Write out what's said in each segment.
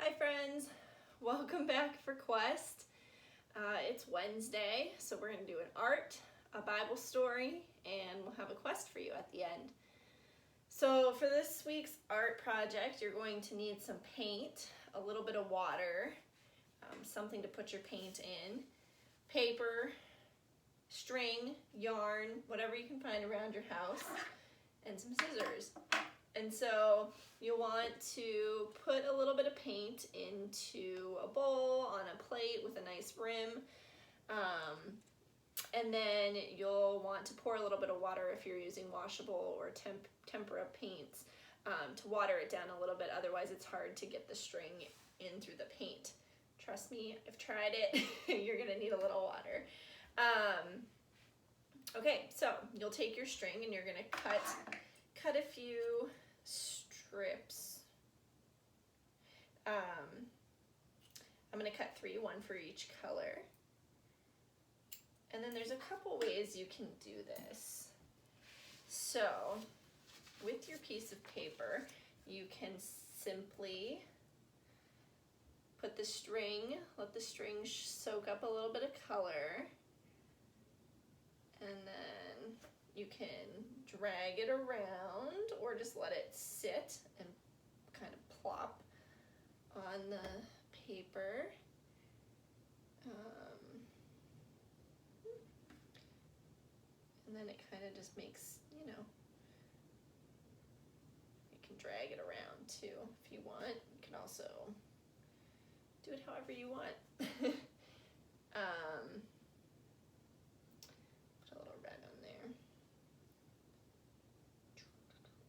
Hi friends, welcome back for Quest. It's Wednesday, so we're going to do an art, a Bible story, and we'll have a quest for you at the end. So for this week's art project, you're going to need some paint, a little bit of water, something to put your paint in, paper, string, yarn, whatever you can find around your house, and some scissors. And so you'll want to put a little bit of paint into a bowl on a plate with a nice rim. And then you'll want to pour a little bit of water if you're using washable or tempera paints to water it down a little bit. Otherwise it's hard to get the string in through the paint. Trust me, I've tried it. You're gonna need a little water. Okay, so you'll take your string and you're gonna cut a few strips. I'm going to cut 3, one for each color. And then there's a couple ways you can do this. So with your piece of paper, you can simply put the string, let the string soak up a little bit of color, and then you can drag it around or just let it sit and kind of plop on the paper. And then it kind of just makes, you can drag it around too if you want. You can also do it however you want.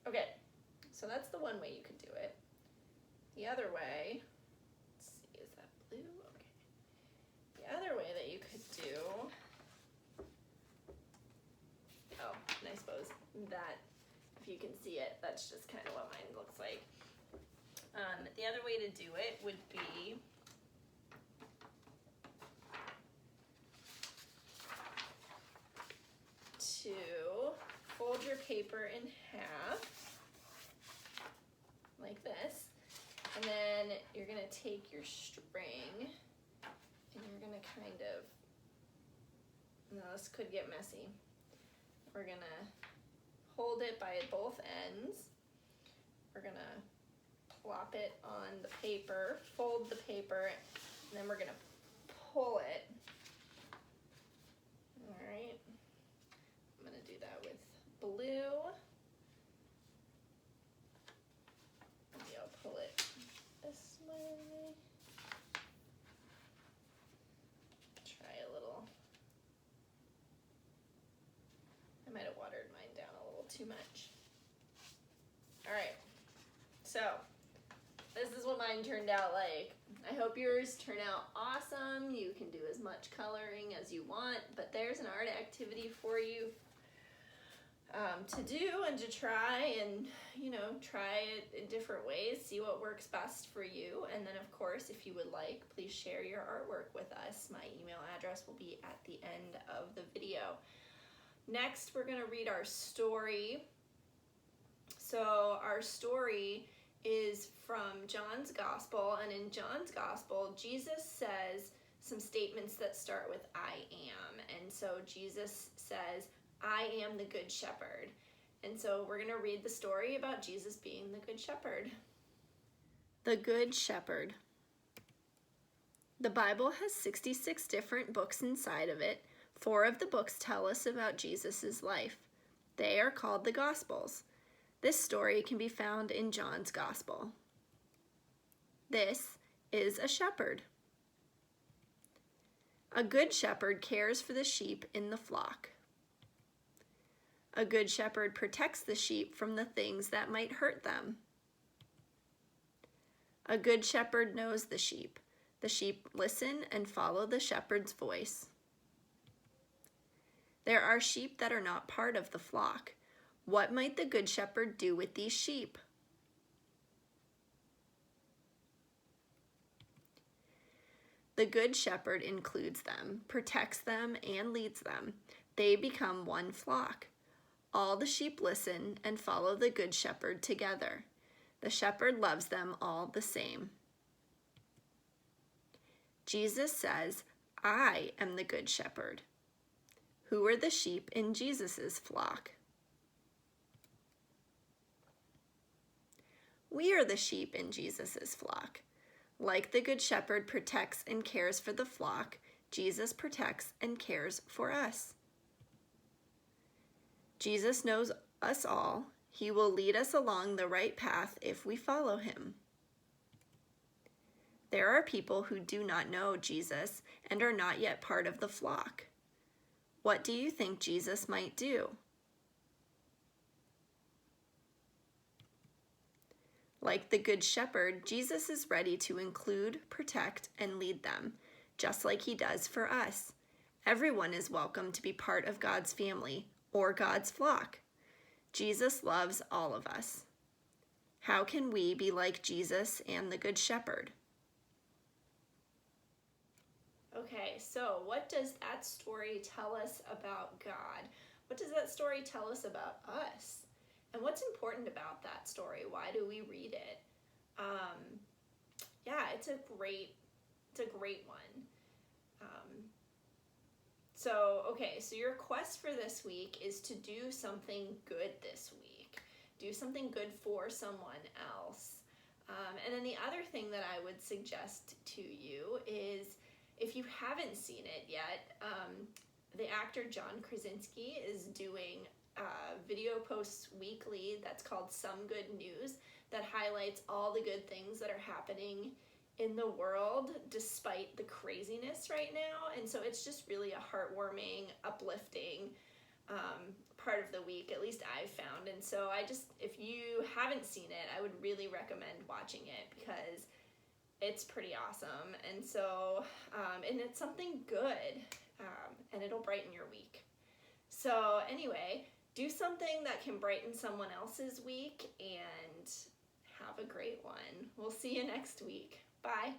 Okay, so that's the one way you could do it. The other way, let's see, is that blue? Okay. The other way that you could do, and I suppose that, if you can see it, that's just kind of what mine looks like. The other way to do it would be to fold your paper in half, like this, and then you're going to take your string and you're going to kind of, now this could get messy, we're going to hold it by both ends, we're going to plop it on the paper, fold the paper, and then we're going to pull it. Alright, I'm going to do that with blue. Pull it this way. Try a little. I might have watered mine down a little too much. All right, so this is what mine turned out like. I hope yours turn out awesome. You can do as much coloring as you want, but there's an art activity for you to do and to try, and try it in different ways, see what works best for you. And then of course, if you would like, please share your artwork with us. My email address will be at the end of the video. Next, we're going to read our story. So our story is from John's Gospel, and in John's Gospel, Jesus says some statements that start with I am. And so Jesus says, I am the Good Shepherd. And so we're going to read the story about Jesus being the Good Shepherd. The Good Shepherd. The Bible has 66 different books inside of it. 4 of the books tell us about Jesus' life. They are called the Gospels. This story can be found in John's Gospel. This is a shepherd. A good shepherd cares for the sheep in the flock. A good shepherd protects the sheep from the things that might hurt them. A good shepherd knows the sheep. The sheep listen and follow the shepherd's voice. There are sheep that are not part of the flock. What might the good shepherd do with these sheep? The good shepherd includes them, protects them, and leads them. They become one flock. All the sheep listen and follow the good shepherd together. The shepherd loves them all the same. Jesus says, I am the good shepherd. Who are the sheep in Jesus' flock? We are the sheep in Jesus' flock. Like the good shepherd protects and cares for the flock, Jesus protects and cares for us. Jesus knows us all. He will lead us along the right path if we follow him. There are people who do not know Jesus and are not yet part of the flock. What do you think Jesus might do? Like the Good Shepherd, Jesus is ready to include, protect, and lead them, just like he does for us. Everyone is welcome to be part of God's family or God's flock. Jesus loves all of us. How can we be like Jesus and the Good Shepherd? Okay, so what does that story tell us about God? What does that story tell us about us? And what's important about that story? Why do we read it? Yeah, it's a great one. So your quest for this week is to do something good this week. Do something good for someone else. And then the other thing that I would suggest to you is, if you haven't seen it yet, the actor John Krasinski is doing video posts weekly that's called Some Good News, that highlights all the good things that are happening in the world despite the craziness right now. And so it's just really a heartwarming, uplifting part of the week, at least I've found. And so if you haven't seen it, I would really recommend watching it, because it's pretty awesome. And so, and it's something good, and it'll brighten your week. So anyway, do something that can brighten someone else's week, and have a great one. We'll see you next week. Bye.